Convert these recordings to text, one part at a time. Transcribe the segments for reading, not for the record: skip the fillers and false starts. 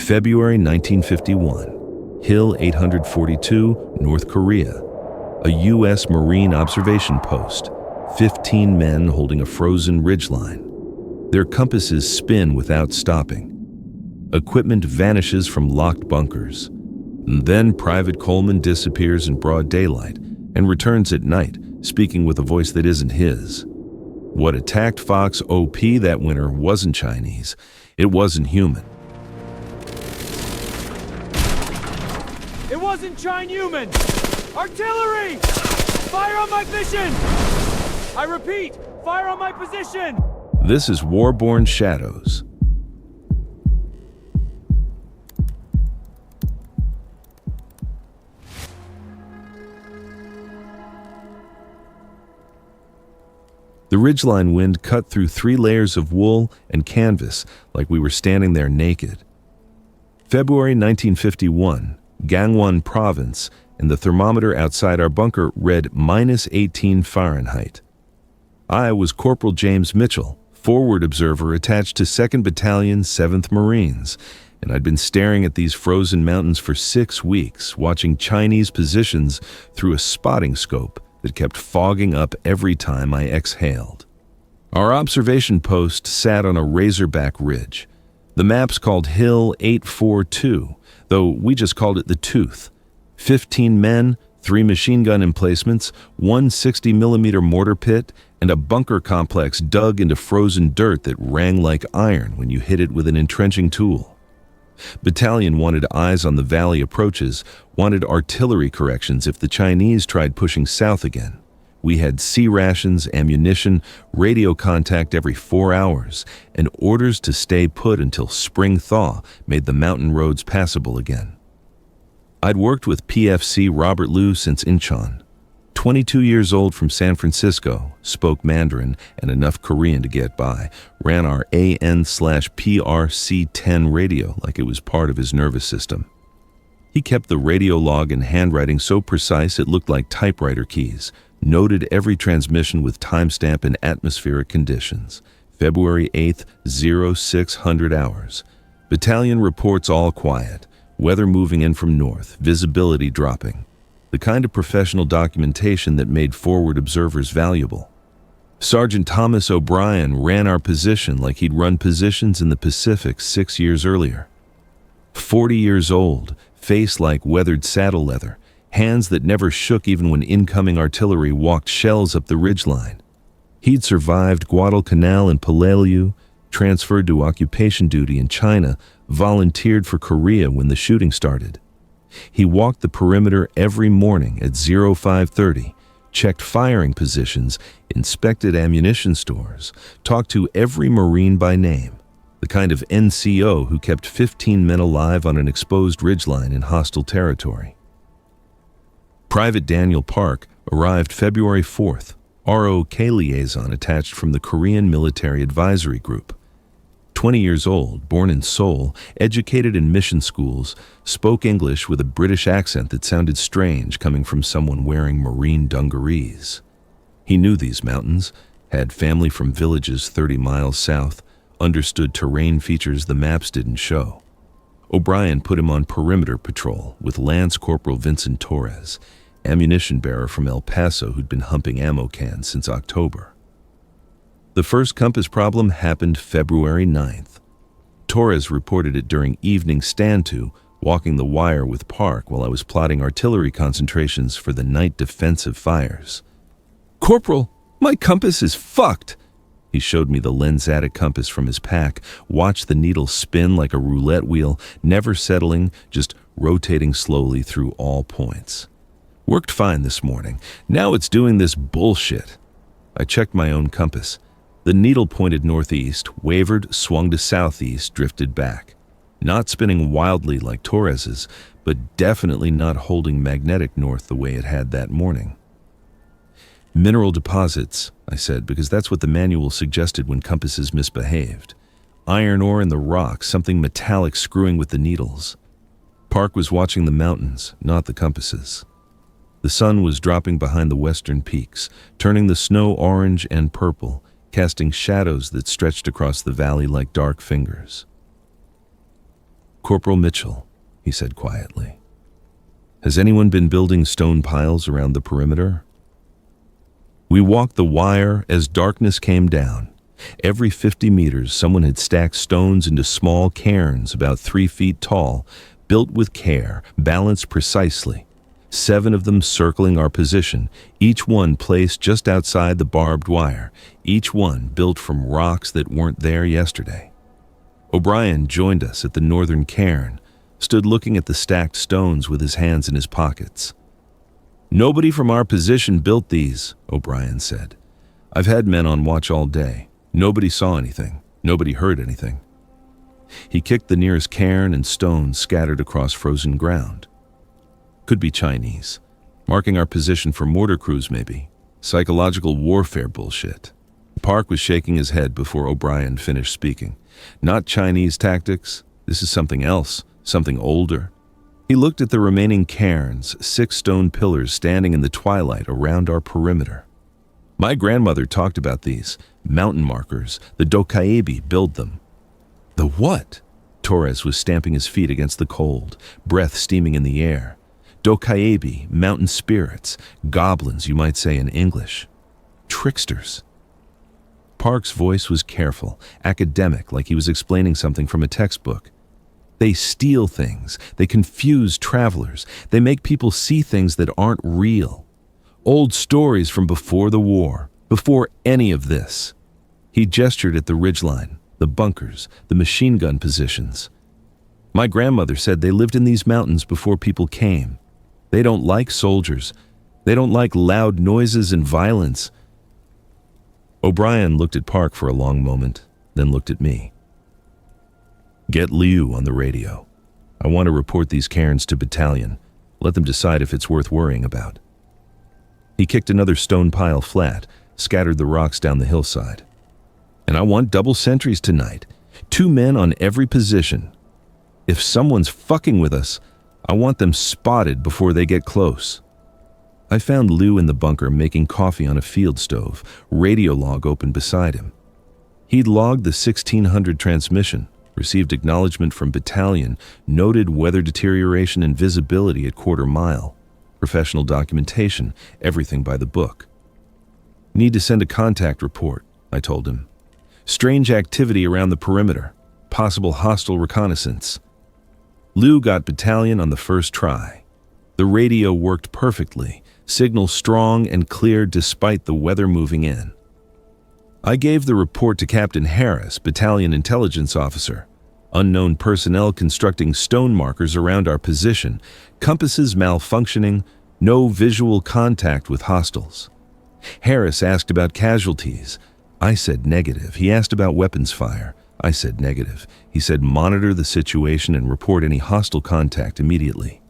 February 1951, Hill 842, North Korea. A U.S. Marine observation post, 15 men holding a frozen ridgeline. Their compasses spin without stopping. Equipment vanishes from locked bunkers. And then Private Coleman disappears in broad daylight and returns at night, speaking with a voice that isn't his. What attacked Fox OP that winter wasn't Chinese. It wasn't human. It wasn't Chinese-human! Artillery! Fire on my vision! I repeat, fire on my position! This is Warborn Shadows. The ridgeline wind cut through 3 layers of wool and canvas like we were standing there naked. February 1951, Gangwon Province, and the thermometer outside our bunker read -18 Fahrenheit. I was Corporal James Mitchell, forward observer attached to 2nd Battalion, 7th Marines, and I'd been staring at these frozen mountains for 6 weeks, watching Chinese positions through a spotting scope that kept fogging up every time I exhaled. Our observation post sat on a razorback ridge. The map's called Hill 842, though we just called it the Tooth. 15 men, 3 machine gun emplacements, 1 60mm mortar pit, and a bunker complex dug into frozen dirt that rang like iron when you hit it with an entrenching tool. Battalion wanted eyes on the valley approaches, wanted artillery corrections if the Chinese tried pushing south again. We had sea rations, ammunition, radio contact every 4 hours, and orders to stay put until spring thaw made the mountain roads passable again. I'd worked with PFC Robert Liu since Incheon. 22 years old from San Francisco, spoke Mandarin and enough Korean to get by, ran our AN/PRC-10 radio like it was part of his nervous system. He kept the radio log and handwriting so precise it looked like typewriter keys, noted every transmission with timestamp and atmospheric conditions. February 8th, 0600 hours. Battalion reports all quiet, weather moving in from north, visibility dropping. The kind of professional documentation that made forward observers valuable. Sergeant Thomas O'Brien ran our position like he'd run positions in the Pacific 6 years earlier. 40 years old, face like weathered saddle leather, hands that never shook even when incoming artillery walked shells up the ridgeline. He'd survived Guadalcanal and Peleliu, transferred to occupation duty in China, volunteered for Korea when the shooting started. He walked the perimeter every morning at 0530, checked firing positions, inspected ammunition stores, talked to every Marine by name, the kind of NCO who kept 15 men alive on an exposed ridgeline in hostile territory. Private Daniel Park arrived February 4th, ROK liaison attached from the Korean Military Advisory Group. 20 years old, born in Seoul, educated in mission schools, spoke English with a British accent that sounded strange coming from someone wearing Marine dungarees. He knew these mountains, had family from villages 30 miles south, understood terrain features the maps didn't show. O'Brien put him on perimeter patrol with Lance Corporal Vincent Torres, ammunition bearer from El Paso who'd been humping ammo cans since October. The first compass problem happened February 9th. Torres reported it during evening stand-to, walking the wire with Park while I was plotting artillery concentrations for the night defensive fires. "Corporal, my compass is fucked!" He showed me the lensatic compass from his pack, watched the needle spin like a roulette wheel, never settling, just rotating slowly through all points. "Worked fine this morning. Now it's doing this bullshit." I checked my own compass. The needle pointed northeast, wavered, swung to southeast, drifted back. Not spinning wildly like Torres's, but definitely not holding magnetic north the way it had that morning. "Mineral deposits," I said, because that's what the manual suggested when compasses misbehaved. "Iron ore in the rock, something metallic screwing with the needles." Park was watching the mountains, not the compasses. The sun was dropping behind the western peaks, turning the snow orange and purple, casting shadows that stretched across the valley like dark fingers. Corporal Mitchell, he said quietly. Has anyone been building stone piles around the perimeter? We walked the wire as darkness came down. Every 50 meters, someone had stacked stones into small cairns about 3 feet tall, built with care, balanced precisely. 7 of them circling our position, each one placed just outside the barbed wire, each one built from rocks that weren't there yesterday. O'Brien joined us at the northern cairn, stood looking at the stacked stones with his hands in his pockets. Nobody from our position built these, O'Brien said. I've had men on watch all day. Nobody saw anything. Nobody heard anything. He kicked the nearest cairn and stones scattered across frozen ground. Could be Chinese. Marking our position for mortar crews, maybe. Psychological warfare bullshit. Park was shaking his head before O'Brien finished speaking. Not Chinese tactics. This is something else, something older. He looked at the remaining cairns, 6 stone pillars standing in the twilight around our perimeter. My grandmother talked about these. Mountain markers. The Dokkaebi build them. The what? Torres was stamping his feet against the cold, breath steaming in the air. Dokkaebi, mountain spirits, goblins, you might say in English. Tricksters. Park's voice was careful, academic, like he was explaining something from a textbook. They steal things. They confuse travelers. They make people see things that aren't real. Old stories from before the war, before any of this. He gestured at the ridgeline, the bunkers, the machine gun positions. My grandmother said they lived in these mountains before people came. They don't like soldiers. They don't like loud noises and violence. O'Brien looked at Park for a long moment, then looked at me. Get Liu on the radio. I want to report these cairns to battalion. Let them decide if it's worth worrying about. He kicked another stone pile flat, scattered the rocks down the hillside. And I want double sentries tonight. 2 men on every position. If someone's fucking with us, I want them spotted before they get close. I found Liu in the bunker making coffee on a field stove, radio log open beside him. He'd logged the 1600 transmission, received acknowledgement from battalion, noted weather deterioration and visibility at quarter mile, professional documentation, everything by the book. Need to send a contact report, I told him. Strange activity around the perimeter, possible hostile reconnaissance. Liu got battalion on the first try. The radio worked perfectly, signal strong and clear despite the weather moving in. I gave the report to Captain Harris, battalion intelligence officer. Unknown personnel constructing stone markers around our position, compasses malfunctioning, no visual contact with hostiles. Harris asked about casualties. I said negative. He asked about weapons fire. I said negative. He said monitor the situation and report any hostile contact immediately.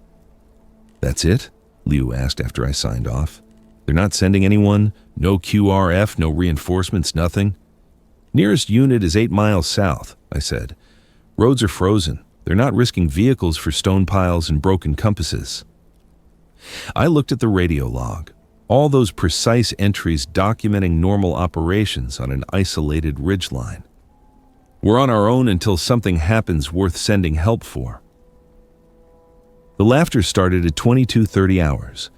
That's it? Liu asked after I signed off. They're not sending anyone? No QRF, no reinforcements, nothing? Nearest unit is 8 miles south, I said. Roads are frozen. They're not risking vehicles for stone piles and broken compasses. I looked at the radio log. All those precise entries documenting normal operations on an isolated ridgeline. We're on our own until something happens worth sending help for. The laughter started at 22:30 hours.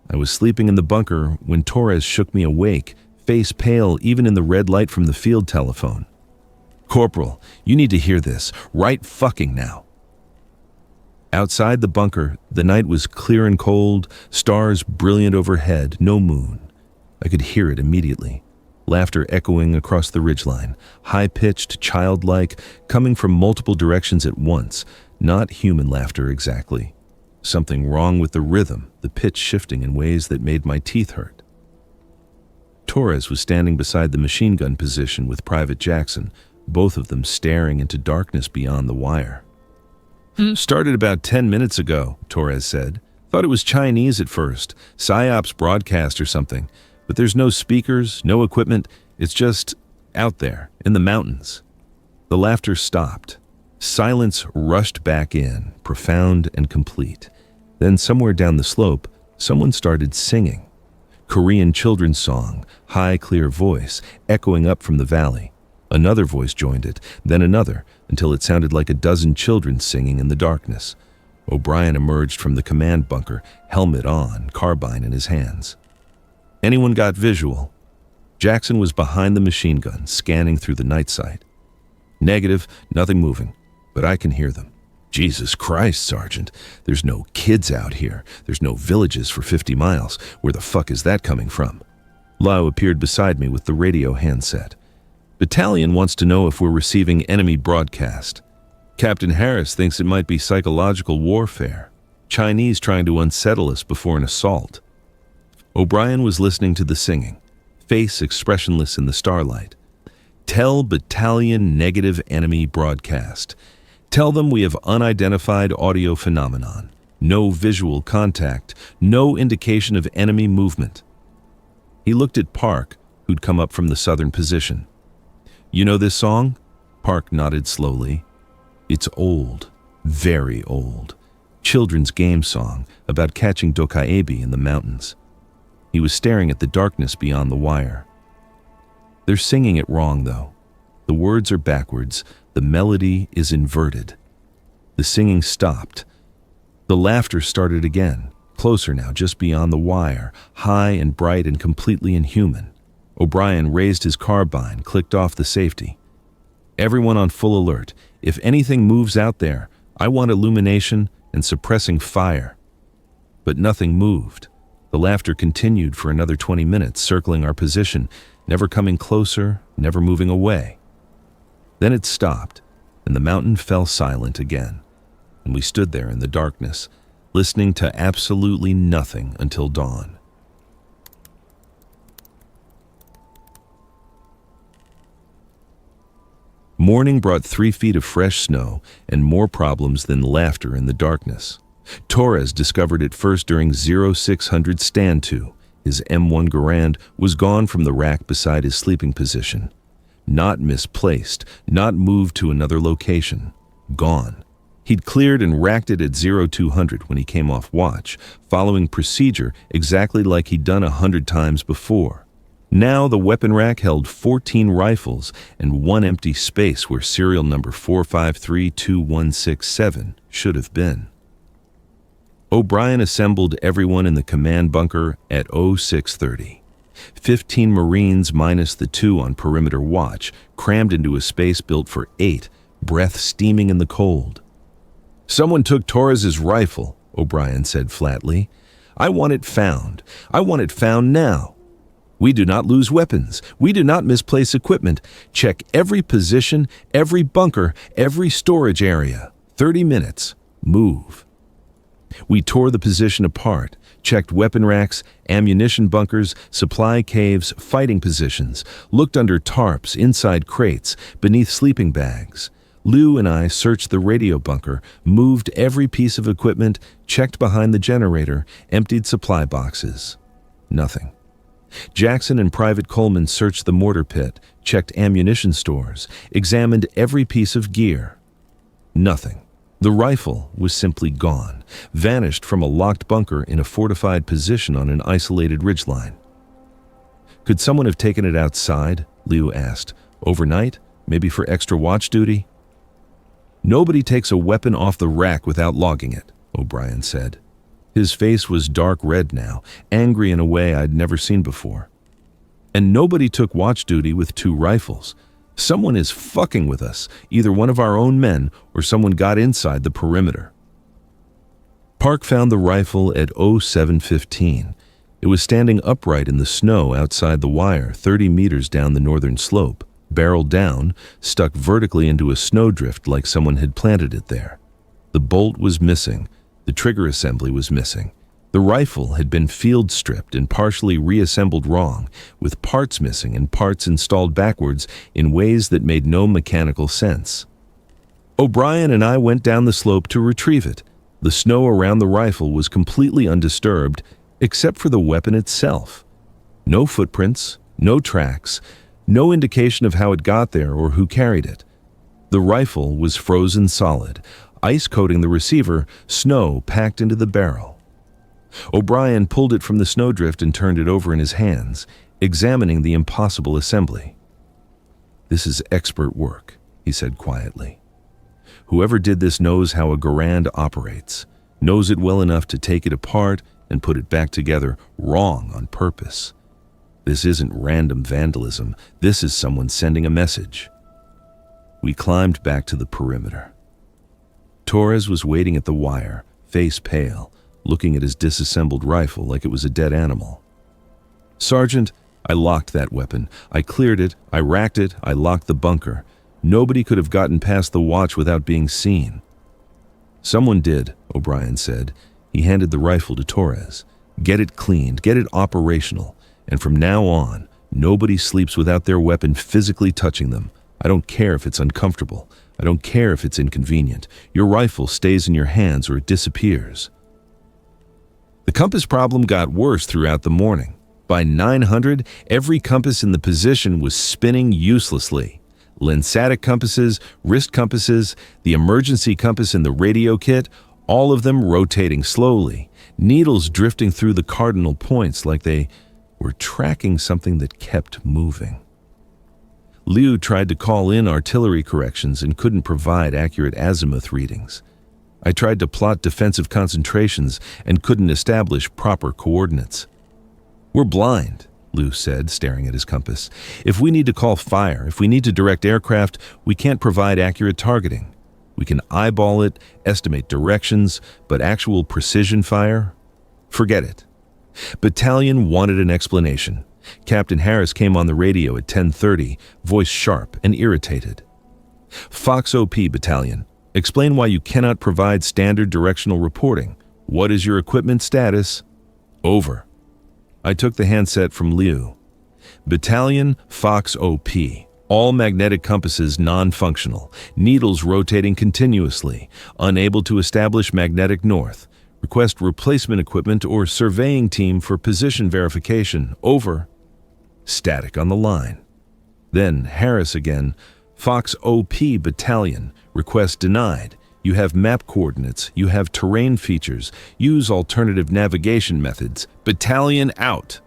I was sleeping in the bunker when Torres shook me awake, face pale even in the red light from the field telephone. Corporal, you need to hear this, right fucking now. Outside the bunker, the night was clear and cold, stars brilliant overhead, no moon. I could hear it immediately. Laughter echoing across the ridgeline, high-pitched, childlike, coming from multiple directions at once, not human laughter exactly. Something wrong with the rhythm, the pitch shifting in ways that made my teeth hurt. Torres was standing beside the machine gun position with Private Jackson, both of them staring into darkness beyond the wire. Started about 10 minutes ago, Torres said. Thought it was Chinese at first, PSYOPs broadcast or something. But there's no speakers, no equipment. It's just out there, in the mountains. The laughter stopped. Silence rushed back in, profound and complete. Then somewhere down the slope, someone started singing. Korean children's song, high, clear voice, echoing up from the valley. Another voice joined it, then another, until it sounded like a dozen children singing in the darkness. O'Brien emerged from the command bunker, helmet on, carbine in his hands. Anyone got visual? Jackson was behind the machine gun, scanning through the night sight. Negative, nothing moving, but I can hear them. Jesus Christ, Sergeant. There's no kids out here. There's no villages for 50 miles. Where the fuck is that coming from? Lau appeared beside me with the radio handset. Battalion wants to know if we're receiving enemy broadcast. Captain Harris thinks it might be psychological warfare. Chinese trying to unsettle us before an assault. O'Brien was listening to the singing, face expressionless in the starlight. Tell battalion negative enemy broadcast. Tell them we have unidentified audio phenomenon. No visual contact. No indication of enemy movement. He looked at Park, who'd come up from the southern position. You know this song? Park nodded slowly. It's old. Very old. Children's game song about catching Dokkaebi in the mountains. He was staring at the darkness beyond the wire. They're singing it wrong, though. The words are backwards. The melody is inverted. The singing stopped. The laughter started again, closer now, just beyond the wire, high and bright and completely inhuman. O'Brien raised his carbine, clicked off the safety. Everyone on full alert. If anything moves out there, I want illumination and suppressing fire. But nothing moved. The laughter continued for another 20 minutes, circling our position, never coming closer, never moving away. Then it stopped, and the mountain fell silent again, and we stood there in the darkness, listening to absolutely nothing until dawn. Morning brought 3 feet of fresh snow and more problems than laughter in the darkness. Torres discovered it first during 0600 stand 2. His M1 Garand was gone from the rack beside his sleeping position. Not misplaced, not moved to another location. Gone. He'd cleared and racked it at 0200 when he came off watch, following procedure exactly like he'd done 100 times before. Now the weapon rack held 14 rifles and one empty space where serial number 4532167 should have been. O'Brien assembled everyone in the command bunker at 0630. 15 Marines minus the 2 on perimeter watch, crammed into a space built for 8, breath steaming in the cold. Someone took Torres's rifle, O'Brien said flatly. I want it found. I want it found now. We do not lose weapons. We do not misplace equipment. Check every position, every bunker, every storage area. 30 minutes. Move. We tore the position apart, checked weapon racks, ammunition bunkers, supply caves, fighting positions, looked under tarps, inside crates, beneath sleeping bags. Lou and I searched the radio bunker, moved every piece of equipment, checked behind the generator, emptied supply boxes. Nothing. Jackson and Private Coleman searched the mortar pit, checked ammunition stores, examined every piece of gear. Nothing. The rifle was simply gone, vanished from a locked bunker in a fortified position on an isolated ridgeline. Could someone have taken it outside? Liu asked. Overnight? Maybe for extra watch duty? Nobody takes a weapon off the rack without logging it, O'Brien said. His face was dark red now, angry in a way I'd never seen before. And nobody took watch duty with 2 rifles. Someone is fucking with us, either one of our own men or someone got inside the perimeter. Park found the rifle at 0715. It was standing upright in the snow outside the wire, 30 meters down the northern slope, barrel down, stuck vertically into a snowdrift like someone had planted it there. The bolt was missing. The trigger assembly was missing. The rifle had been field stripped and partially reassembled wrong, with parts missing and parts installed backwards in ways that made no mechanical sense. O'Brien and I went down the slope to retrieve it. The snow around the rifle was completely undisturbed, except for the weapon itself. No footprints, no tracks, no indication of how it got there or who carried it. The rifle was frozen solid, ice coating the receiver, snow packed into the barrel. O'Brien pulled it from the snowdrift and turned it over in his hands, examining the impossible assembly. "This is expert work," he said quietly. "Whoever did this knows how a Garand operates, knows it well enough to take it apart and put it back together wrong on purpose. This isn't random vandalism. This is someone sending a message." We climbed back to the perimeter. Torres was waiting at the wire, face pale, looking at his disassembled rifle like it was a dead animal. "Sergeant, I locked that weapon. I cleared it, I racked it, I locked the bunker. Nobody could have gotten past the watch without being seen." "Someone did," O'Brien said. He handed the rifle to Torres. "Get it cleaned, get it operational, and from now on, nobody sleeps without their weapon physically touching them. I don't care if it's uncomfortable. I don't care if it's inconvenient. Your rifle stays in your hands or it disappears." The compass problem got worse throughout the morning. By 900, every compass in the position was spinning uselessly. Lensatic compasses, wrist compasses, the emergency compass in the radio kit, all of them rotating slowly, needles drifting through the cardinal points like they were tracking something that kept moving. Liu tried to call in artillery corrections and couldn't provide accurate azimuth readings. I tried to plot defensive concentrations and couldn't establish proper coordinates. "We're blind," Liu said, staring at his compass. "If we need to call fire, if we need to direct aircraft, we can't provide accurate targeting. We can eyeball it, estimate directions, but actual precision fire? Forget it." Battalion wanted an explanation. Captain Harris came on the radio at 10:30, voice sharp and irritated. "Fox OP Battalion, explain why you cannot provide standard directional reporting. What is your equipment status?" "Over." I took the handset from Liu. "Battalion, Fox OP. All magnetic compasses non-functional. Needles rotating continuously. Unable to establish magnetic north. Request replacement equipment or surveying team for position verification. Over." Static on the line. Then Harris again. "Fox OP Battalion. Request denied. You have map coordinates. You have terrain features. Use alternative navigation methods. Battalion out."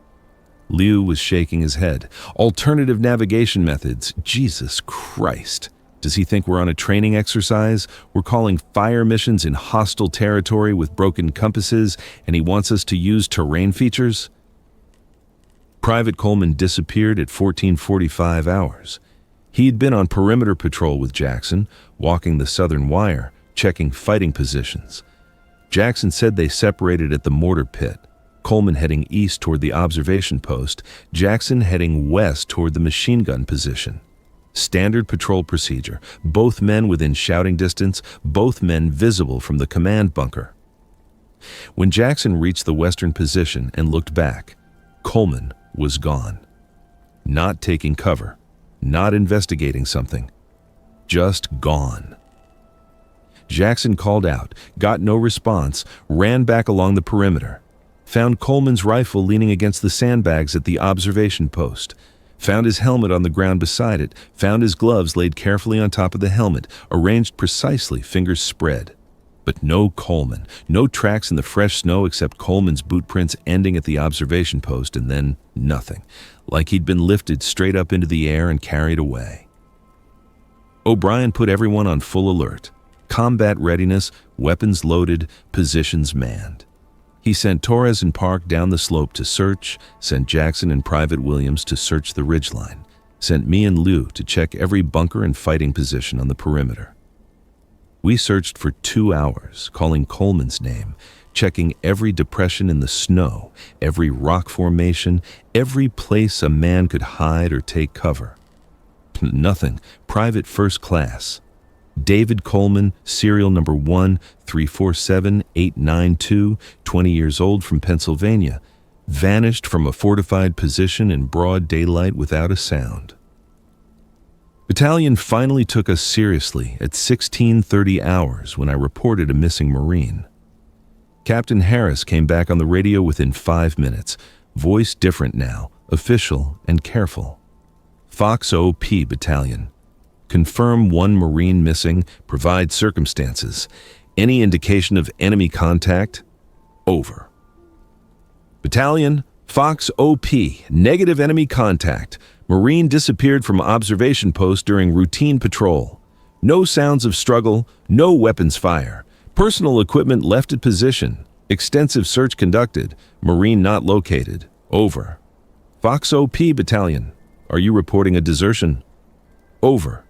Liu was shaking his head. "Alternative navigation methods. Jesus Christ. Does he think we're on a training exercise? We're calling fire missions in hostile territory with broken compasses, and he wants us to use terrain features?" Private Coleman disappeared at 14:45 hours. He'd been on perimeter patrol with Jackson, walking the southern wire, checking fighting positions. Jackson said they separated at the mortar pit, Coleman heading east toward the observation post, Jackson heading west toward the machine gun position. Standard patrol procedure, both men within shouting distance, both men visible from the command bunker. When Jackson reached the western position and looked back, Coleman was gone. Not taking cover, not investigating something, just gone. Jackson called out, got no response, ran back along the perimeter. Found Coleman's rifle leaning against the sandbags at the observation post. Found his helmet on the ground beside it. Found his gloves laid carefully on top of the helmet, arranged precisely, fingers spread. But no Coleman, no tracks in the fresh snow except Coleman's boot prints ending at the observation post, and then nothing, like he'd been lifted straight up into the air and carried away. O'Brien put everyone on full alert. Combat readiness, weapons loaded, positions manned. He sent Torres and Park down the slope to search, sent Jackson and Private Williams to search the ridgeline, sent me and Liu to check every bunker and fighting position on the perimeter. We searched for 2 hours, calling Coleman's name, checking every depression in the snow, every rock formation, every place a man could hide or take cover. Nothing. Private first class. David Coleman, serial number 1347892, 20 years old, from Pennsylvania, vanished from a fortified position in broad daylight without a sound. Battalion finally took us seriously at 16:30 hours when I reported a missing Marine. Captain Harris came back on the radio within 5 minutes, voice different now, official and careful. Fox OP Battalion. Confirm 1 Marine missing, provide circumstances. Any indication of enemy contact? Over. Battalion, Fox OP, negative enemy contact. Marine disappeared from observation post during routine patrol. No sounds of struggle, no weapons fire. Personal equipment left at position. Extensive search conducted. Marine not located. Over. Fox OP Battalion, are you reporting a desertion? Over.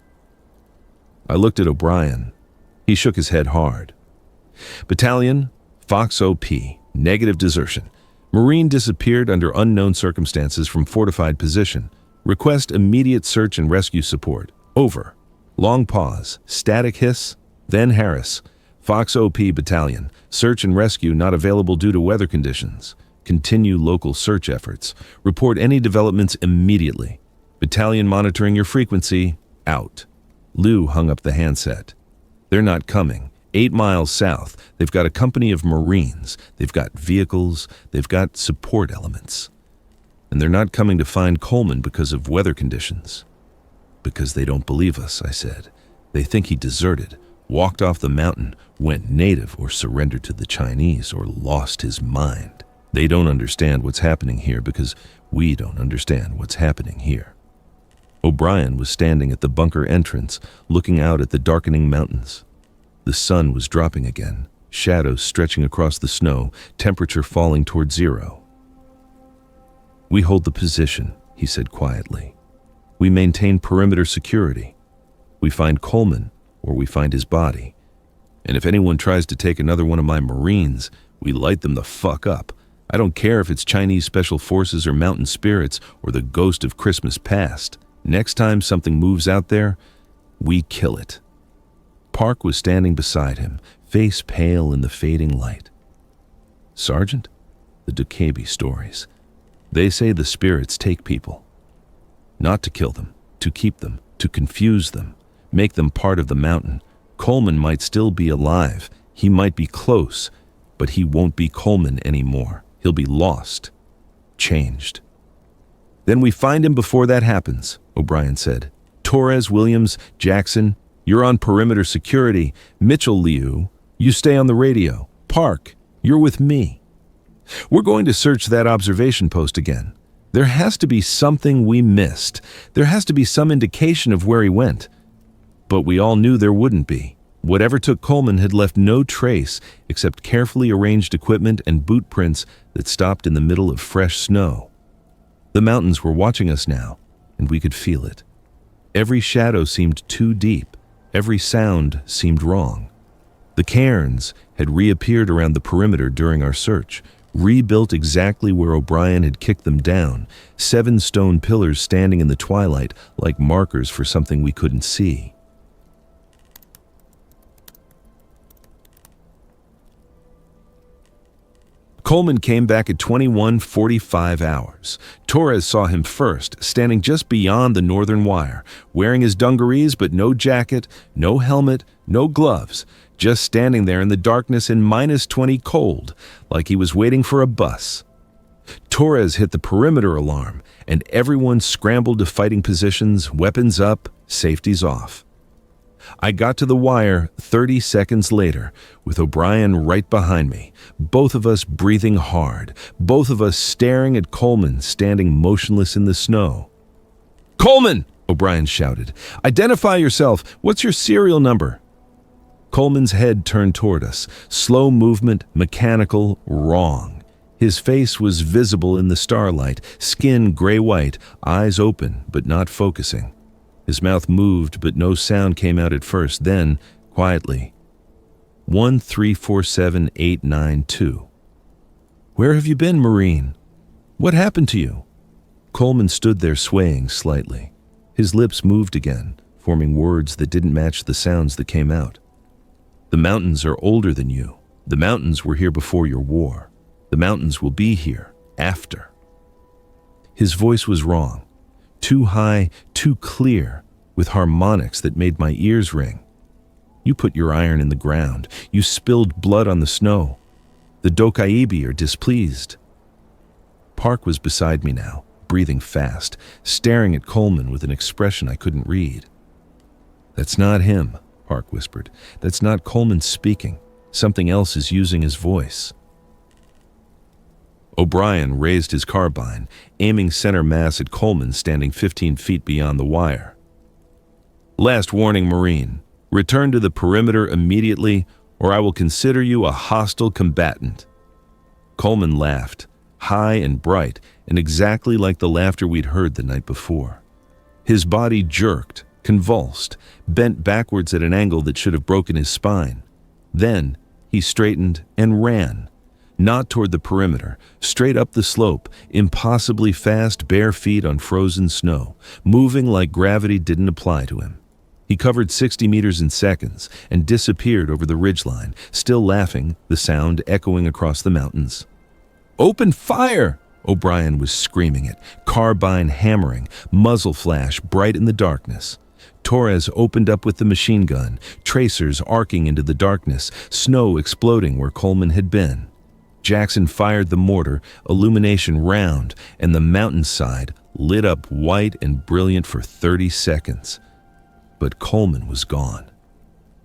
I looked at O'Brien. He shook his head hard. Battalion, Fox OP, negative desertion. Marine disappeared under unknown circumstances from fortified position. Request immediate search and rescue support. Over. Long pause, static hiss, then Harris. Fox OP Battalion, search and rescue not available due to weather conditions. Continue local search efforts. Report any developments immediately. Battalion monitoring your frequency. Out. Lou hung up the handset. They're not coming. 8 miles south. They've got a company of Marines. They've got vehicles. They've got support elements. And they're not coming to find Coleman because of weather conditions. Because they don't believe us, I said. They think he deserted, walked off the mountain, went native or surrendered to the Chinese or lost his mind. They don't understand what's happening here because we don't understand what's happening here. O'Brien was standing at the bunker entrance, looking out at the darkening mountains. The sun was dropping again, shadows stretching across the snow, temperature falling toward 0. We hold the position, he said quietly. We maintain perimeter security. We find Coleman, or we find his body. And if anyone tries to take another one of my Marines, we light them the fuck up. I don't care if it's Chinese Special Forces or Mountain Spirits or the ghost of Christmas past. Next time something moves out there, we kill it. Park was standing beside him, face pale in the fading light. Sergeant? The Dokkaebi stories. They say the spirits take people. Not to kill them, to keep them, to confuse them, make them part of the mountain. Coleman might still be alive. He might be close, but he won't be Coleman anymore. He'll be lost, changed. Then we find him before that happens, O'Brien said. Torres, Williams, Jackson, you're on perimeter security. Mitchell, Liu, you stay on the radio. Park, you're with me. We're going to search that observation post again. There has to be something we missed. There has to be some indication of where he went. But we all knew there wouldn't be. Whatever took Coleman had left no trace except carefully arranged equipment and boot prints that stopped in the middle of fresh snow. The mountains were watching us now, and we could feel it. Every shadow seemed too deep. Every sound seemed wrong. The cairns had reappeared around the perimeter during our search, rebuilt exactly where O'Brien had kicked them down, 7 stone pillars standing in the twilight like markers for something we couldn't see. Coleman came back at 21:45 hours. Torres saw him first, standing just beyond the northern wire, wearing his dungarees but no jacket, no helmet, no gloves, just standing there in the darkness in -20 cold, like he was waiting for a bus. Torres hit the perimeter alarm, and everyone scrambled to fighting positions, weapons up, safeties off. I got to the wire 30 seconds later, with O'Brien right behind me, both of us breathing hard, both of us staring at Coleman standing motionless in the snow. "Coleman!" O'Brien shouted. "Identify yourself! What's your serial number?" Coleman's head turned toward us, slow movement, mechanical, wrong. His face was visible in the starlight, skin gray-white, eyes open but not focusing. His mouth moved, but no sound came out at first. Then, quietly, 1347892. "Where have you been, Marine? What happened to you?" Coleman stood there swaying slightly. His lips moved again, forming words that didn't match the sounds that came out. "The mountains are older than you. The mountains were here before your war. The mountains will be here after." His voice was wrong. Too high, too clear, with harmonics that made my ears ring. "You put your iron in the ground. You spilled blood on the snow. The Dokkaebi are displeased." Park was beside me now, breathing fast, staring at Coleman with an expression I couldn't read. "That's not him," Park whispered. "That's not Coleman speaking. Something else is using his voice." O'Brien raised his carbine, aiming center mass at Coleman standing 15 feet beyond the wire. "Last warning, Marine. Return to the perimeter immediately, or I will consider you a hostile combatant." Coleman laughed, high and bright, and exactly like the laughter we'd heard the night before. His body jerked, convulsed, bent backwards at an angle that should have broken his spine. Then he straightened and ran. Not toward the perimeter, straight up the slope, impossibly fast, bare feet on frozen snow, moving like gravity didn't apply to him. He covered 60 meters in seconds and disappeared over the ridgeline, still laughing, the sound echoing across the mountains. "Open fire!" O'Brien was screaming it, carbine hammering, muzzle flash bright in the darkness. Torres opened up with the machine gun, tracers arcing into the darkness, snow exploding where Coleman had been. Jackson fired the mortar, illumination round, and the mountainside lit up white and brilliant for 30 seconds. But Coleman was gone.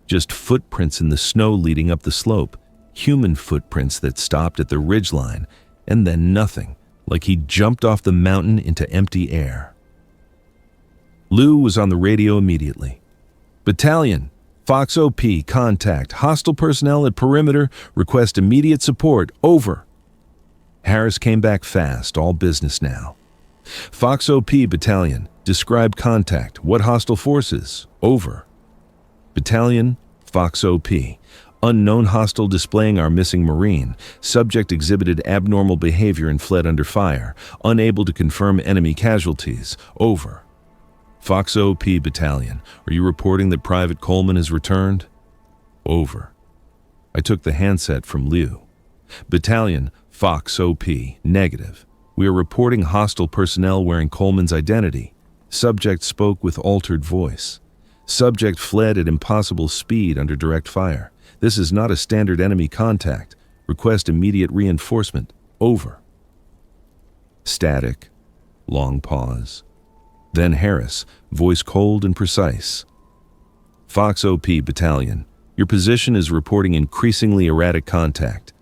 Just footprints in the snow leading up the slope, human footprints that stopped at the ridgeline, and then nothing, like he jumped off the mountain into empty air. Lou was on the radio immediately. "Battalion, Fox OP, contact. Hostile personnel at perimeter, request immediate support. Over." Harris came back fast, all business now. "Fox OP, Battalion, describe contact. What hostile forces? Over." "Battalion, Fox OP. Unknown hostile displaying our missing Marine. Subject exhibited abnormal behavior and fled under fire. Unable to confirm enemy casualties. Over." "Fox OP, Battalion, are you reporting that Private Coleman has returned?" "Over." I took the handset from Liu. "Battalion, Fox OP, negative. We are reporting hostile personnel wearing Coleman's identity." Subject spoke with altered voice. "Subject fled at impossible speed under direct fire. This is not a standard enemy contact. Request immediate reinforcement. Over." Static. Long pause. Then Harris, voice cold and precise. "Fox OP, Battalion, your position is reporting increasingly erratic contact.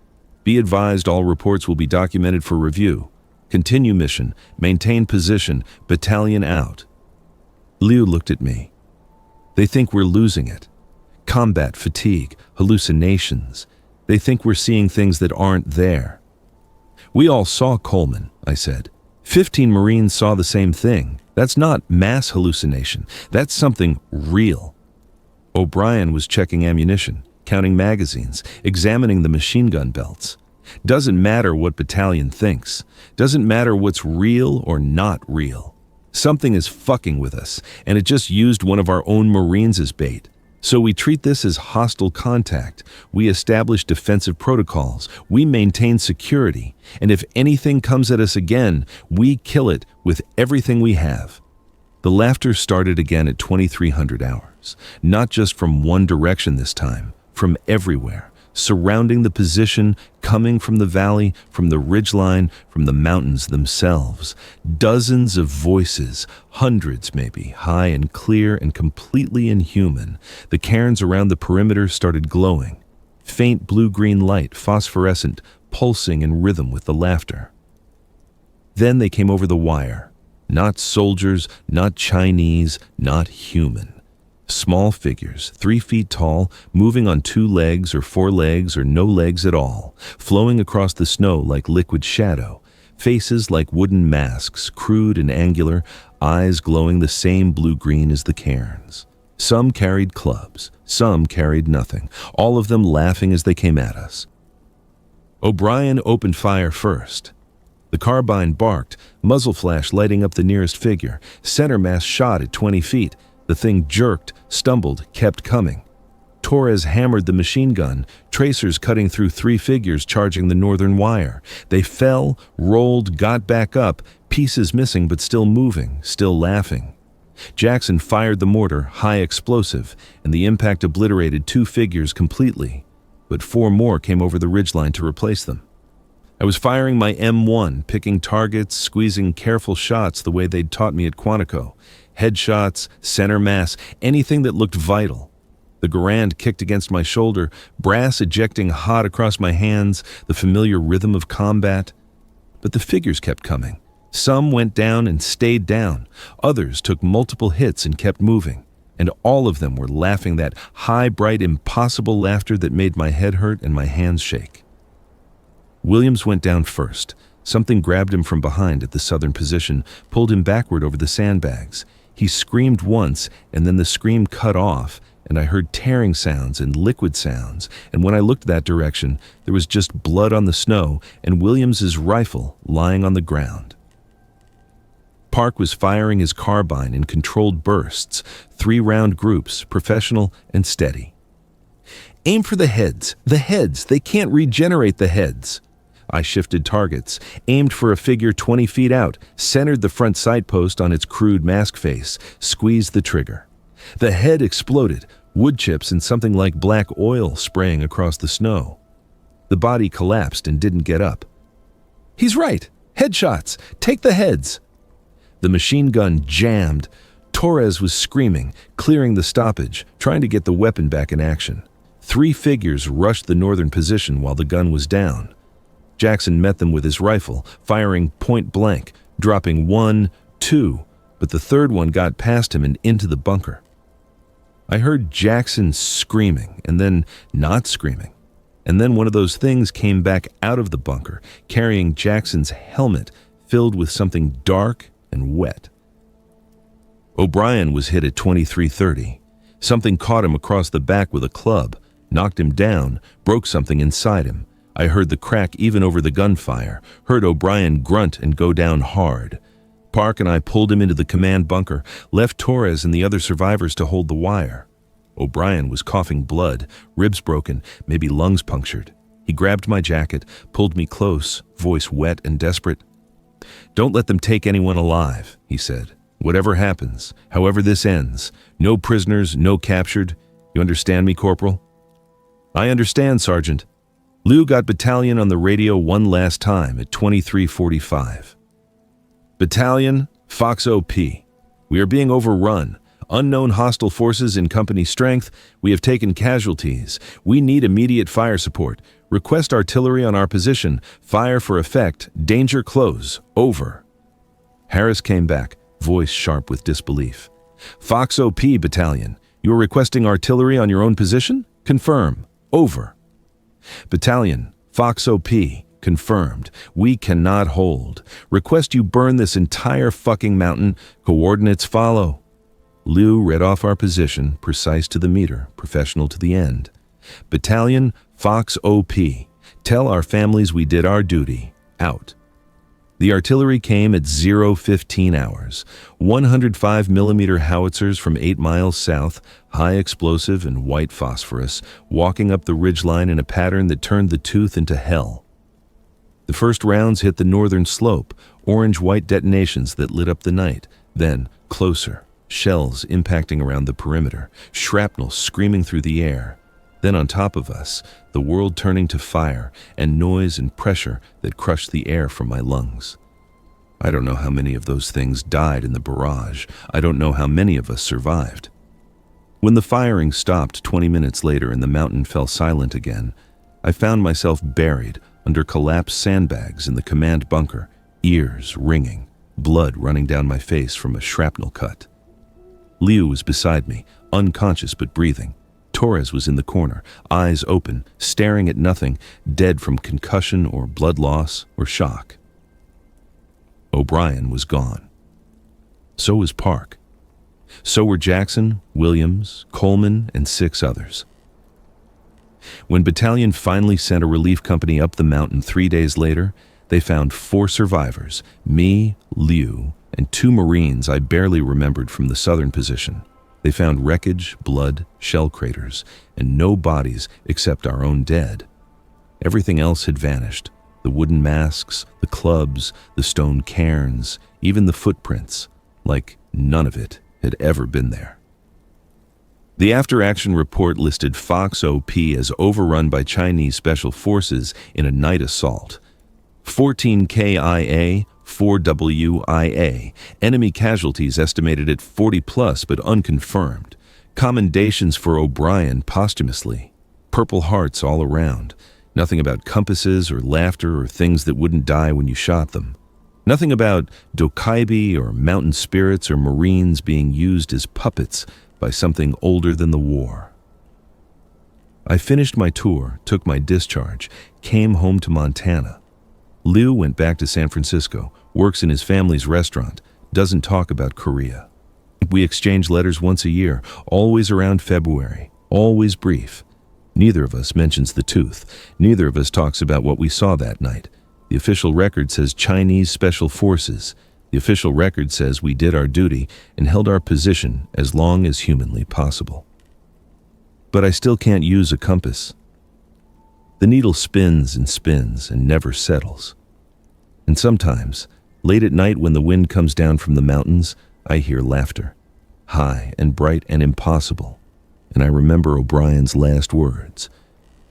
Be advised all reports will be documented for review. Continue mission. Maintain position. Battalion out." Liu looked at me. "They think we're losing it. Combat fatigue, hallucinations. They think we're seeing things that aren't there." "We all saw Coleman," I said. 15 Marines saw the same thing. That's not mass hallucination. That's something real." O'Brien was checking ammunition, counting magazines, examining the machine gun belts. "Doesn't matter what Battalion thinks. Doesn't matter what's real or not real. Something is fucking with us, and it just used one of our own Marines as bait. So we treat this as hostile contact. We establish defensive protocols. We maintain security. And if anything comes at us again, we kill it with everything we have." The laughter started again at 2300 hours. Not just from one direction this time, from everywhere. Surrounding the position, coming from the valley, from the ridgeline, from the mountains themselves. Dozens of voices, hundreds maybe, high and clear and completely inhuman. The cairns around the perimeter started glowing. Faint blue-green light, phosphorescent, pulsing in rhythm with the laughter. Then they came over the wire. Not soldiers, not Chinese, not human. Small figures, 3 feet tall, moving on 2 legs or 4 legs or no legs at all, flowing across the snow like liquid shadow, faces like wooden masks, crude and angular, eyes glowing the same blue-green as the cairns. Some carried clubs, some carried nothing, all of them laughing as they came at us. O'Brien opened fire first. The carbine barked, muzzle flash lighting up the nearest figure, center mass shot at 20 feet. The thing jerked, stumbled, kept coming. Torres hammered the machine gun, tracers cutting through 3 figures charging the northern wire. They fell, rolled, got back up, pieces missing but still moving, still laughing. Jackson fired the mortar, high explosive, and the impact obliterated 2 figures completely, but 4 more came over the ridgeline to replace them. I was firing my M1, picking targets, squeezing careful shots the way they'd taught me at Quantico. Headshots, center mass, anything that looked vital. The Garand kicked against my shoulder, brass ejecting hot across my hands, the familiar rhythm of combat. But the figures kept coming. Some went down and stayed down. Others took multiple hits and kept moving. And all of them were laughing that high, bright, impossible laughter that made my head hurt and my hands shake. Williams went down first. Something grabbed him from behind at the southern position, pulled him backward over the sandbags. He screamed once, and then the scream cut off, and I heard tearing sounds and liquid sounds, and when I looked that direction, there was just blood on the snow and Williams's rifle lying on the ground. Park was firing his carbine in controlled bursts, 3-round groups, professional and steady. Aim for the heads, they can't regenerate the heads. I shifted targets, aimed for a figure 20 feet out, centered the front sight post on its crude mask face, squeezed the trigger. The head exploded, wood chips and something like black oil spraying across the snow. The body collapsed and didn't get up. He's right, headshots, take the heads. The machine gun jammed. Torres was screaming, clearing the stoppage, trying to get the weapon back in action. 3 figures rushed the northern position while the gun was down. Jackson met them with his rifle, firing point blank, dropping 1, 2, but the third one got past him and into the bunker. I heard Jackson screaming, and then not screaming. And then one of those things came back out of the bunker, carrying Jackson's helmet filled with something dark and wet. O'Brien was hit at 2330. Something caught him across the back with a club, knocked him down, broke something inside him. I heard the crack even over the gunfire, heard O'Brien grunt and go down hard. Park and I pulled him into the command bunker, left Torres and the other survivors to hold the wire. O'Brien was coughing blood, ribs broken, maybe lungs punctured. He grabbed my jacket, pulled me close, voice wet and desperate. "Don't let them take anyone alive," he said. "Whatever happens, however this ends, no prisoners, no captured. You understand me, Corporal?" "I understand, Sergeant." Liu got battalion on the radio one last time at 2345. "Battalion, Fox OP. We are being overrun. Unknown hostile forces in company strength. We have taken casualties. We need immediate fire support. Request artillery on our position. Fire for effect. Danger close. Over." Harris came back, voice sharp with disbelief. "Fox OP, Battalion. You are requesting artillery on your own position? Confirm. Over." "Battalion, Fox OP, confirmed. We cannot hold. Request you burn this entire fucking mountain. Coordinates follow." Liu read off our position, precise to the meter, professional to the end. "Battalion, Fox OP. Tell our families we did our duty. Out." The artillery came at 0:15 hours. 105mm howitzers from 8 miles south, high explosive and white phosphorus, walking up the ridgeline in a pattern that turned the tooth into hell. The first rounds hit the northern slope, orange-white detonations that lit up the night. Then, closer, shells impacting around the perimeter, shrapnel screaming through the air. Then on top of us, the world turning to fire and noise and pressure that crushed the air from my lungs. I don't know how many of those things died in the barrage. I don't know how many of us survived. When the firing stopped 20 minutes later and the mountain fell silent again, I found myself buried under collapsed sandbags in the command bunker, ears ringing, blood running down my face from a shrapnel cut. Liu was beside me, unconscious but breathing. Torres was in the corner, eyes open, staring at nothing, dead from concussion or blood loss or shock. O'Brien was gone. So was Park. So were Jackson, Williams, Coleman, and 6 others. When Battalion finally sent a relief company up the mountain 3 days later, they found 4 survivors, me, Liu, and 2 Marines I barely remembered from the southern position. They found wreckage, blood, shell craters, and no bodies except our own dead. Everything else had vanished. The wooden masks, the clubs, the stone cairns, even the footprints, like none of it had ever been there. The after-action report listed Fox OP as overrun by Chinese special forces in a night assault. 14 KIA, 4 WIA, enemy casualties estimated at 40 plus but unconfirmed. Commendations for O'Brien posthumously. Purple hearts all around. Nothing about compasses or laughter or things that wouldn't die when you shot them. Nothing about Dokkaebi or mountain spirits or Marines being used as puppets by something older than the war. I finished my tour, took my discharge, came home to Montana. Liu went back to San Francisco, works in his family's restaurant, doesn't talk about Korea. We exchange letters once a year, always around February, always brief. Neither of us mentions the tooth. Neither of us talks about what we saw that night. The official record says Chinese Special Forces. The official record says we did our duty and held our position as long as humanly possible. But I still can't use a compass. The needle spins and never settles. And sometimes, late at night when the wind comes down from the mountains, I hear laughter, high and bright and impossible. And I remember O'Brien's last words.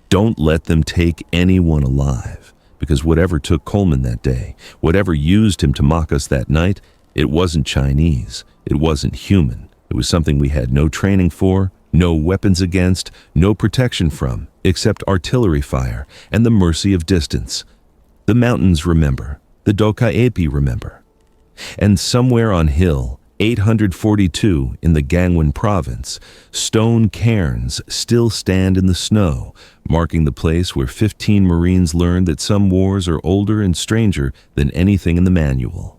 Don't let them take anyone alive, because whatever took Coleman that day, whatever used him to mock us that night, it wasn't Chinese, it wasn't human. It was something we had no training for, no weapons against, no protection from, except artillery fire and the mercy of distance. The mountains remember, the Dokkaebi remember. And somewhere on Hill 842 in the Gangwon province, stone cairns still stand in the snow, marking the place where 15 Marines learned that some wars are older and stranger than anything in the manual.